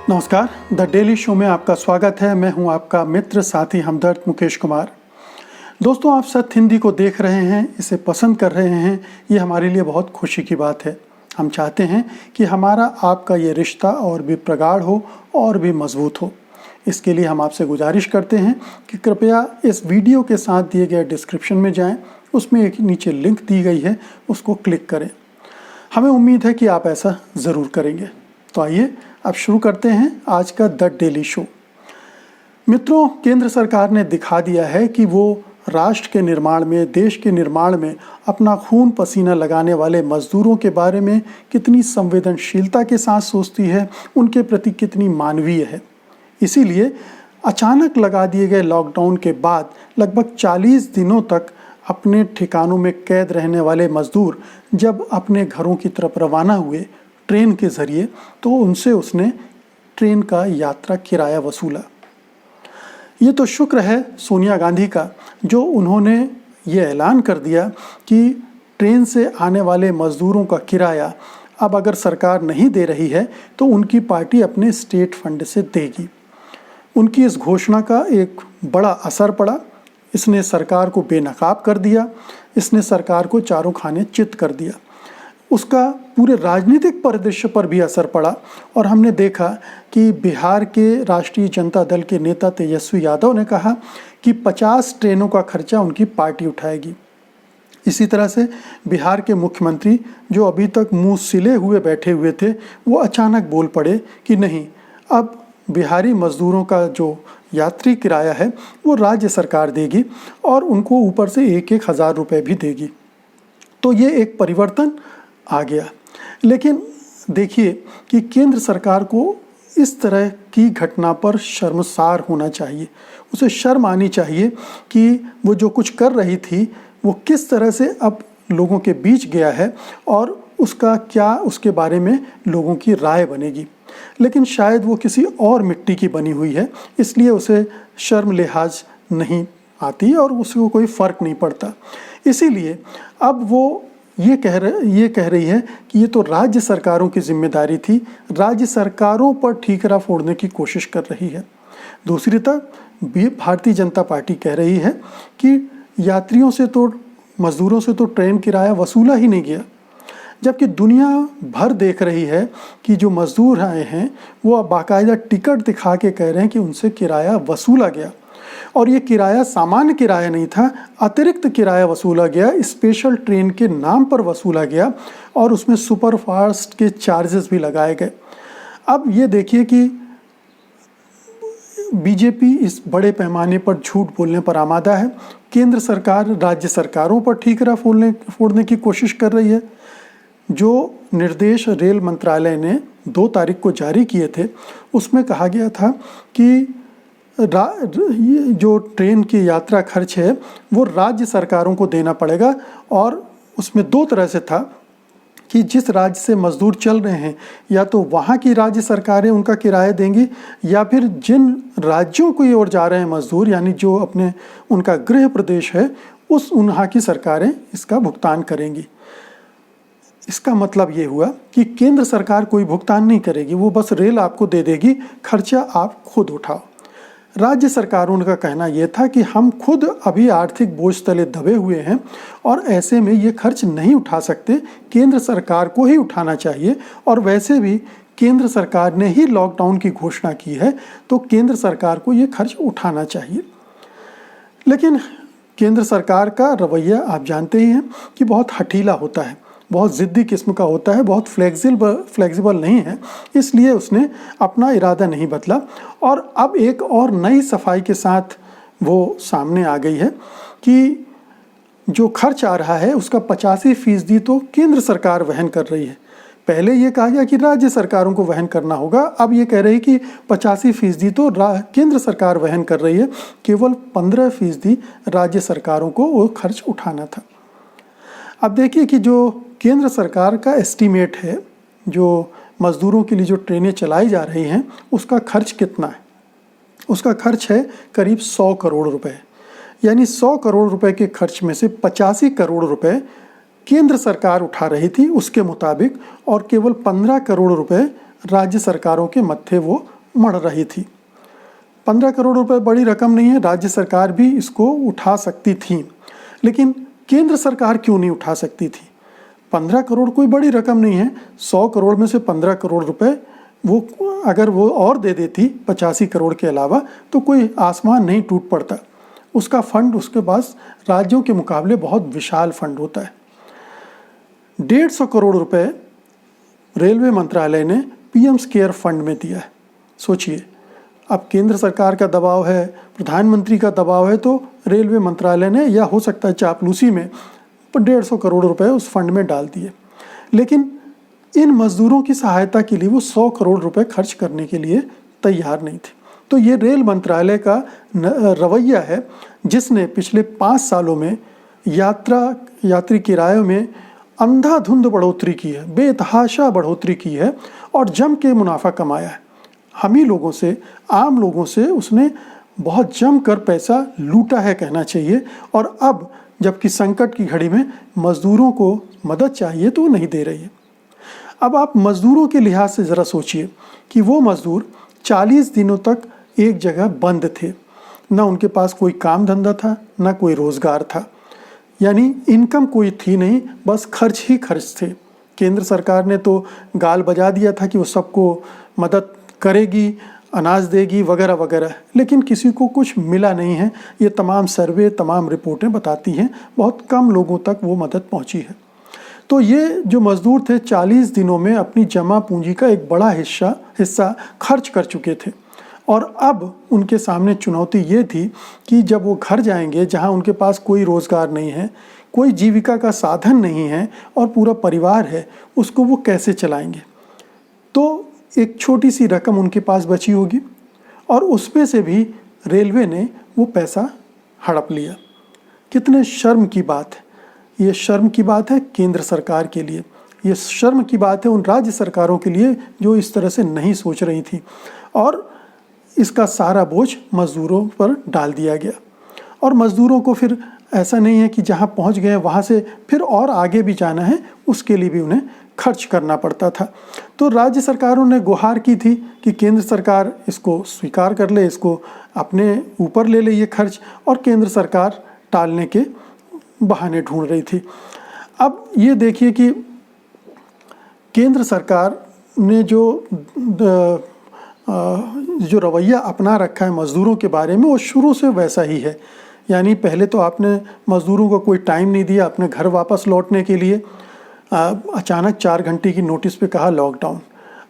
नमस्कार, the daily show में आपका स्वागत है। मैं हूं आपका मित्र साथी हमदर्द मुकेश कुमार। दोस्तों, आप सत्य हिंदी को देख रहे हैं, इसे पसंद कर रहे हैं, ये हमारे लिए बहुत खुशी की बात है। हम चाहते हैं कि हमारा आपका ये रिश्ता और भी प्रगाढ़ हो और भी मजबूत हो। इसके लिए हम आपसे गुजारिश करते हैं कि कृपया इस वीडियो के साथ दिए गए डिस्क्रिप्शन में जाएं, उसमें एक नीचे लिंक दी गई है, उसको क्लिक करें। हमें उम्मीद है कि आप ऐसा ज़रूर करेंगे। तो आइए अब शुरू करते हैं आज का द डेली शो। मित्रों, केंद्र सरकार ने दिखा दिया है कि वो राष्ट्र के निर्माण में, देश के निर्माण में अपना खून पसीना लगाने वाले मजदूरों के बारे में कितनी संवेदनशीलता के साथ सोचती है, उनके प्रति कितनी मानवीय है। इसीलिए अचानक लगा दिए गए लॉकडाउन के बाद लगभग 40 दिनों तक अपने ठिकानों में कैद रहने वाले मजदूर जब अपने घरों की तरफ रवाना हुए ट्रेन के ज़रिए, तो उनसे उसने ट्रेन का यात्रा किराया वसूला। ये तो शुक्र है सोनिया गांधी का, जो उन्होंने ये ऐलान कर दिया कि ट्रेन से आने वाले मज़दूरों का किराया अब अगर सरकार नहीं दे रही है तो उनकी पार्टी अपने स्टेट फंड से देगी। उनकी इस घोषणा का एक बड़ा असर पड़ा। इसने सरकार को बेनकाब कर दिया, इसने सरकार को चारों खाने चित कर दिया। उसका पूरे राजनीतिक परिदृश्य पर भी असर पड़ा और हमने देखा कि बिहार के राष्ट्रीय जनता दल के नेता तेजस्वी यादव ने कहा कि 50 ट्रेनों का खर्चा उनकी पार्टी उठाएगी। इसी तरह से बिहार के मुख्यमंत्री, जो अभी तक मुंह सिले हुए बैठे हुए थे, वो अचानक बोल पड़े कि नहीं, अब बिहारी मजदूरों का जो यात्री किराया है वो राज्य सरकार देगी और उनको ऊपर से 1-1 हज़ार रुपये भी देगी। तो ये एक परिवर्तन आ गया। लेकिन देखिए कि केंद्र सरकार को इस तरह की घटना पर शर्मसार होना चाहिए। उसे शर्म आनी चाहिए कि वो जो कुछ कर रही थी वो किस तरह से अब लोगों के बीच गया है और उसका क्या, उसके बारे में लोगों की राय बनेगी। लेकिन शायद वो किसी और मिट्टी की बनी हुई है, इसलिए उसे शर्म लिहाज नहीं आती और उसको कोई फ़र्क नहीं पड़ता। इसीलिए अब वो ये कह रही है कि ये तो राज्य सरकारों की जिम्मेदारी थी, राज्य सरकारों पर ठीकरा फोड़ने की कोशिश कर रही है। दूसरी तरफ भारतीय जनता पार्टी कह रही है कि यात्रियों से तो, मजदूरों से तो ट्रेन किराया वसूला ही नहीं गया, जबकि दुनिया भर देख रही है कि जो मजदूर आए हैं वो अब बाकायदा टिकट दिखा के कह रहे हैं कि उनसे किराया वसूला गया। और ये किराया सामान्य किराया नहीं था, अतिरिक्त किराया वसूला गया, स्पेशल ट्रेन के नाम पर वसूला गया और उसमें सुपरफास्ट के चार्जेस भी लगाए गए। अब ये देखिए कि बीजेपी इस बड़े पैमाने पर झूठ बोलने पर आमादा है। केंद्र सरकार राज्य सरकारों पर ठीकरा फोड़ने की कोशिश कर रही है। जो निर्देश रेल मंत्रालय ने 2 तारीख को जारी किए थे, उसमें कहा गया था कि जो ट्रेन की यात्रा खर्च है वो राज्य सरकारों को देना पड़ेगा। और उसमें 2 तरह से था कि जिस राज्य से मजदूर चल रहे हैं या तो वहाँ की राज्य सरकारें उनका किराया देंगी, या फिर जिन राज्यों की ओर जा रहे हैं मजदूर, यानी जो अपने उनका गृह प्रदेश है, उस वहाँ की सरकारें इसका भुगतान करेंगी। इसका मतलब ये हुआ कि केंद्र सरकार कोई भुगतान नहीं करेगी, वो बस रेल आपको दे देगी, खर्चा आप खुद उठाओ। राज्य सरकारों का कहना यह था कि हम खुद अभी आर्थिक बोझ तले दबे हुए हैं और ऐसे में ये खर्च नहीं उठा सकते, केंद्र सरकार को ही उठाना चाहिए। और वैसे भी केंद्र सरकार ने ही लॉकडाउन की घोषणा की है, तो केंद्र सरकार को ये खर्च उठाना चाहिए। लेकिन केंद्र सरकार का रवैया आप जानते ही हैं कि बहुत हठीला होता है, बहुत ज़िद्दी किस्म का होता है, बहुत फ्लेक्सिबल नहीं है। इसलिए उसने अपना इरादा नहीं बदला और अब एक और नई सफाई के साथ वो सामने आ गई है कि जो खर्च आ रहा है उसका 85% तो केंद्र सरकार वहन कर रही है। पहले ये कहा गया कि राज्य सरकारों को वहन करना होगा, अब ये कह रही कि 85% तो केंद्र सरकार वहन कर रही है, केवल 15% राज्य सरकारों को वो खर्च उठाना था। अब देखिए कि जो केंद्र सरकार का एस्टीमेट है, जो मज़दूरों के लिए जो ट्रेनें चलाई जा रही हैं, उसका खर्च कितना है? उसका खर्च है करीब 100 करोड़ रुपए। यानी 100 करोड़ रुपए के खर्च में से 85 करोड़ रुपए केंद्र सरकार उठा रही थी उसके मुताबिक, और केवल 15 करोड़ रुपए राज्य सरकारों के मत्थे वो मढ़ रही थी। 15 करोड़ रुपए बड़ी रकम नहीं है, राज्य सरकार भी इसको उठा सकती थी, लेकिन केंद्र सरकार क्यों नहीं उठा सकती थी? 15 करोड़ कोई बड़ी रकम नहीं है। 100 करोड़ में से 15 करोड़ रुपए वो अगर वो और दे देती 85 करोड़ के अलावा, तो कोई आसमान नहीं टूट पड़ता। उसका फंड उसके पास राज्यों के मुकाबले बहुत विशाल फंड होता है। 150 करोड़ रुपए रेलवे मंत्रालय ने पीएम केयर फंड में दिया है। सोचिए, अब केंद्र सरकार का दबाव है, प्रधानमंत्री का दबाव है, तो रेलवे मंत्रालय ने, या हो सकता है चापलूसी में, 150 करोड़ रुपए उस फंड में डाल दिए। लेकिन इन मजदूरों की सहायता के लिए वो 100 करोड़ रुपए खर्च करने के लिए तैयार नहीं थे। तो ये रेल मंत्रालय का रवैया है, जिसने पिछले 5 सालों में यात्री किरायों में अंधाधुंध बढ़ोतरी की है, बेतहाशा बढ़ोतरी की है और जम के मुनाफा कमाया है। हम ही लोगों से, आम लोगों से उसने बहुत जम कर पैसा लूटा है कहना चाहिए। और अब जबकि संकट की घड़ी में मजदूरों को मदद चाहिए तो वो नहीं दे रही है। अब आप मजदूरों के लिहाज से ज़रा सोचिए कि वो मजदूर 40 दिनों तक एक जगह बंद थे, ना उनके पास कोई काम धंधा था, ना कोई रोज़गार था, यानी इनकम कोई थी नहीं, बस खर्च ही खर्च थे। केंद्र सरकार ने तो गाल बजा दिया था कि वो सबको मदद करेगी, अनाज देगी वगैरह वगैरह, लेकिन किसी को कुछ मिला नहीं है। ये तमाम सर्वे, तमाम रिपोर्टें बताती हैं, बहुत कम लोगों तक वो मदद पहुंची है। तो ये जो मजदूर थे 40 दिनों में अपनी जमा पूंजी का एक बड़ा हिस्सा खर्च कर चुके थे। और अब उनके सामने चुनौती ये थी कि जब वो घर जाएंगे जहां उनके पास कोई रोज़गार नहीं है, कोई जीविका का साधन नहीं है और पूरा परिवार है, उसको वो कैसे चलाएंगे? तो एक छोटी सी रकम उनके पास बची होगी और उसमें से भी रेलवे ने वो पैसा हड़प लिया। कितने शर्म की बात है! ये शर्म की बात है केंद्र सरकार के लिए, ये शर्म की बात है उन राज्य सरकारों के लिए जो इस तरह से नहीं सोच रही थी। और इसका सारा बोझ मज़दूरों पर डाल दिया गया। और मज़दूरों को फिर ऐसा नहीं है कि जहाँ पहुँच गए वहाँ से फिर और आगे भी जाना है, उसके लिए भी उन्हें खर्च करना पड़ता था। तो राज्य सरकारों ने गुहार की थी कि केंद्र सरकार इसको स्वीकार कर ले, इसको अपने ऊपर ले ले ये खर्च, और केंद्र सरकार टालने के बहाने ढूंढ रही थी। अब ये देखिए कि केंद्र सरकार ने जो रवैया अपना रखा है मज़दूरों के बारे में, वो शुरू से वैसा ही है। यानी पहले तो आपने मज़दूरों को कोई टाइम नहीं दिया अपने घर वापस लौटने के लिए। अचानक 4 घंटे की नोटिस पे कहा लॉकडाउन।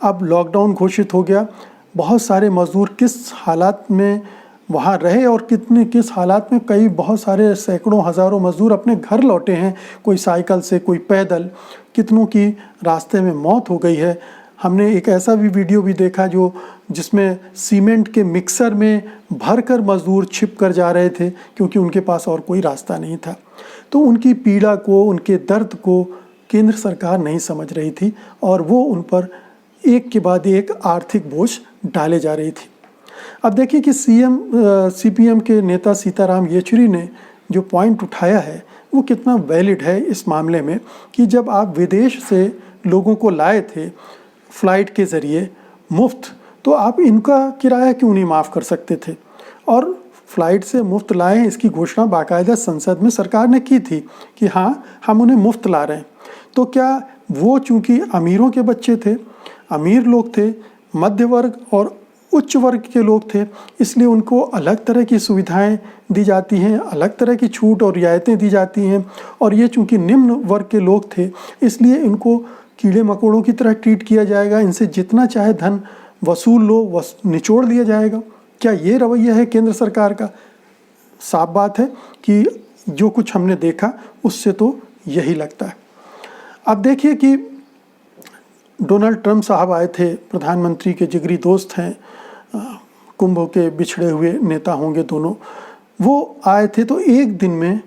अब लॉकडाउन घोषित हो गया। बहुत सारे मज़दूर किस हालात में वहाँ रहे और किस हालात में, कई बहुत सारे सैकड़ों हज़ारों मज़दूर अपने घर लौटे हैं, कोई साइकिल से, कोई पैदल, कितनों की रास्ते में मौत हो गई है। हमने एक ऐसा भी वीडियो भी देखा जिसमें सीमेंट के मिक्सर में भरकर मज़दूर छिप कर जा रहे थे क्योंकि उनके पास और कोई रास्ता नहीं था। तो उनकी पीड़ा को, उनके दर्द को केंद्र सरकार नहीं समझ रही थी और वो उन पर एक के बाद एक आर्थिक बोझ डाले जा रही थी। अब देखिए कि सीपीएम के नेता सीताराम येचुरी ने जो पॉइंट उठाया है वो कितना वैलिड है इस मामले में कि जब आप विदेश से लोगों को लाए थे फ़्लाइट के ज़रिए मुफ्त, तो आप इनका किराया क्यों नहीं माफ़ कर सकते थे? और फ़्लाइट से मुफ्त लाए, इसकी घोषणा बाकायदा संसद में सरकार ने की थी कि हाँ, हम उन्हें मुफ्त ला रहे हैं। तो क्या वो चूँकि अमीरों के बच्चे थे, अमीर लोग थे, मध्य वर्ग और उच्च वर्ग के लोग थे, इसलिए उनको अलग तरह की सुविधाएं दी जाती हैं, अलग तरह की छूट और रियायतें दी जाती हैं। और ये चूँकि निम्न वर्ग के लोग थे, इसलिए इनको कीड़े मकोड़ों की तरह ट्रीट किया जाएगा, इनसे जितना चाहे धन वसूल लो, निचोड़ लिया जाएगा। क्या ये रवैया है केंद्र सरकार का? साफ बात है कि जो कुछ हमने देखा उससे तो यही लगता है। अब देखिए कि डोनाल्ड ट्रंप साहब आए थे, प्रधानमंत्री के जिगरी दोस्त हैं, कुंभ के बिछड़े हुए नेता होंगे दोनों। वो आए थे तो एक दिन में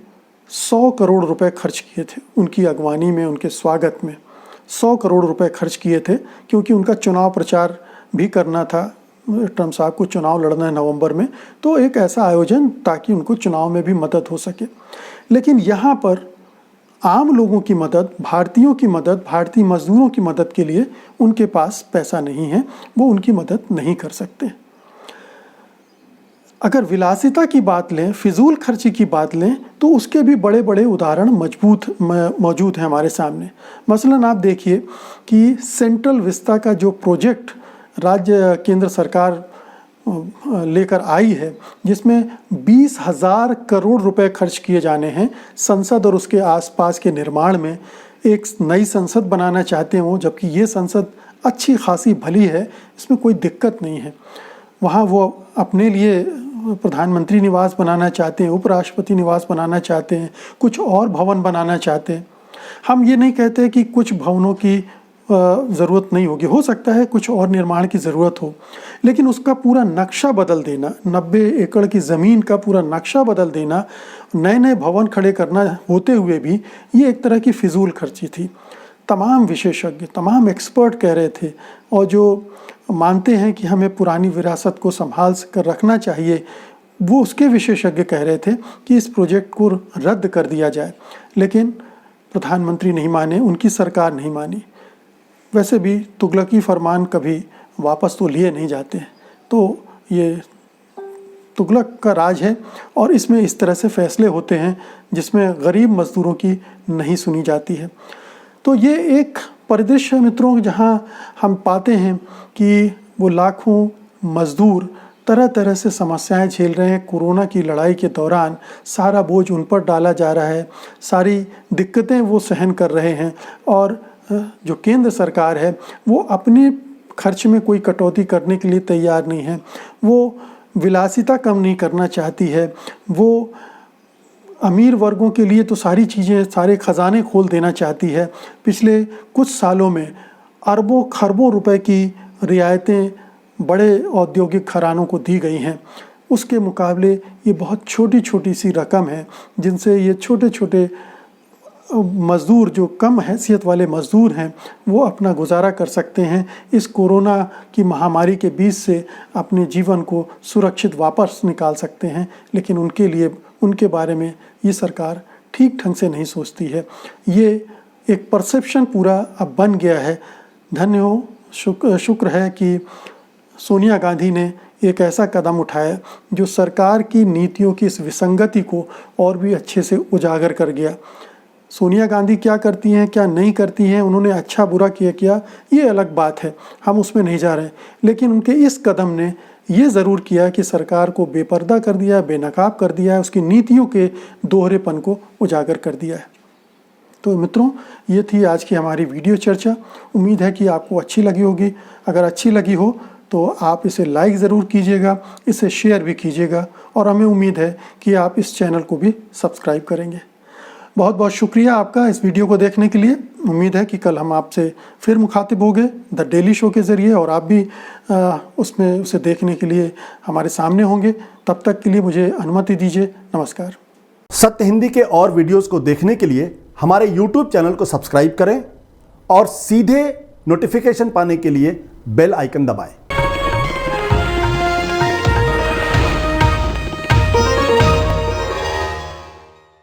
100 करोड़ रुपए खर्च किए थे उनकी अगवानी में, उनके स्वागत में 100 करोड़ रुपए खर्च किए थे, क्योंकि उनका चुनाव प्रचार भी करना था। ट्रंप साहब को चुनाव लड़ना है नवंबर में, तो एक ऐसा आयोजन ताकि उनको चुनाव में भी मदद हो सके। लेकिन यहाँ पर आम लोगों की मदद, भारतीयों की मदद, भारतीय मजदूरों की मदद के लिए उनके पास पैसा नहीं है, वो उनकी मदद नहीं कर सकते। अगर विलासिता की बात लें, फिजूल खर्ची की बात लें, तो उसके भी बड़े बड़े उदाहरण मौजूद हैं हमारे सामने। मसलन आप देखिए कि सेंट्रल विस्ता का जो प्रोजेक्ट राज्य केंद्र सरकार लेकर आई है, जिसमें 20,000 करोड़ रुपए खर्च किए जाने हैं संसद और उसके आसपास के निर्माण में। एक नई संसद बनाना चाहते हो, जबकि ये संसद अच्छी खासी भली है, इसमें कोई दिक्कत नहीं है। वहाँ वो अपने लिए प्रधानमंत्री निवास बनाना चाहते हैं, उपराष्ट्रपति निवास बनाना चाहते हैं, कुछ और भवन बनाना चाहते हैं। हम ये नहीं कहते कि कुछ भवनों की ज़रूरत नहीं होगी, हो सकता है कुछ और निर्माण की ज़रूरत हो, लेकिन उसका पूरा नक्शा बदल देना, 90 एकड़ की ज़मीन का पूरा नक्शा बदल देना, नए नए भवन खड़े करना होते हुए भी ये एक तरह की फिजूल खर्ची थी। तमाम विशेषज्ञ, तमाम एक्सपर्ट कह रहे थे, और जो मानते हैं कि हमें पुरानी विरासत को संभाल कर रखना चाहिए, वो उसके विशेषज्ञ कह रहे थे कि इस प्रोजेक्ट को रद्द कर दिया जाए। लेकिन प्रधानमंत्री नहीं माने, उनकी सरकार नहीं मानी। वैसे भी तुगलकी फरमान कभी वापस तो लिए नहीं जाते, तो ये तुगलक का राज है और इसमें इस तरह से फैसले होते हैं जिसमें गरीब मजदूरों की नहीं सुनी जाती है। तो ये एक परिदृश्य है मित्रों, जहाँ हम पाते हैं कि वो लाखों मजदूर तरह तरह से समस्याएं झेल रहे हैं। कोरोना की लड़ाई के दौरान सारा बोझ उन पर डाला जा रहा है, सारी दिक्कतें वो सहन कर रहे हैं, और जो केंद्र सरकार है वो अपने खर्च में कोई कटौती करने के लिए तैयार नहीं है। वो विलासिता कम नहीं करना चाहती है, वो अमीर वर्गों के लिए तो सारी चीज़ें, सारे खजाने खोल देना चाहती है। पिछले कुछ सालों में अरबों खरबों रुपए की रियायतें बड़े औद्योगिक घरानों को दी गई हैं। उसके मुकाबले ये बहुत छोटी छोटी सी रकम है जिनसे ये छोटे छोटे मज़दूर, जो कम हैसियत वाले मज़दूर हैं, वो अपना गुजारा कर सकते हैं। इस कोरोना की महामारी के बीच से अपने जीवन को सुरक्षित वापस निकाल सकते हैं। लेकिन उनके लिए, उनके बारे में ये सरकार ठीक ढंग से नहीं सोचती है। ये एक परसेप्शन पूरा अब बन गया है। धन्य हो, शुक्र है कि सोनिया गांधी ने एक ऐसा कदम उठाया जो सरकार की नीतियों की इस विसंगति को और भी अच्छे से उजागर कर गया। सोनिया गांधी क्या करती हैं, क्या नहीं करती हैं, उन्होंने अच्छा बुरा किया, ये अलग बात है, हम उसमें नहीं जा रहे हैं। लेकिन उनके इस कदम ने ये ज़रूर किया कि सरकार को बेपर्दा कर दिया, बेनकाब कर दिया है, उसकी नीतियों के दोहरेपन को उजागर कर दिया है। तो मित्रों, ये थी आज की हमारी वीडियो चर्चा। उम्मीद है कि आपको अच्छी लगी होगी। अगर अच्छी लगी हो तो आप इसे लाइक ज़रूर कीजिएगा, इसे शेयर भी कीजिएगा, और हमें उम्मीद है कि आप इस चैनल को भी सब्सक्राइब करेंगे। बहुत बहुत शुक्रिया आपका इस वीडियो को देखने के लिए। उम्मीद है कि कल हम आपसे फिर मुखातिब होंगे द डेली शो के ज़रिए, और आप भी उसमें उसे देखने के लिए हमारे सामने होंगे। तब तक के लिए मुझे अनुमति दीजिए। नमस्कार। सत्य हिंदी के और वीडियोस को देखने के लिए हमारे YouTube चैनल को सब्सक्राइब करें और सीधे नोटिफिकेशन पाने के लिए बेल आइकन दबाएं।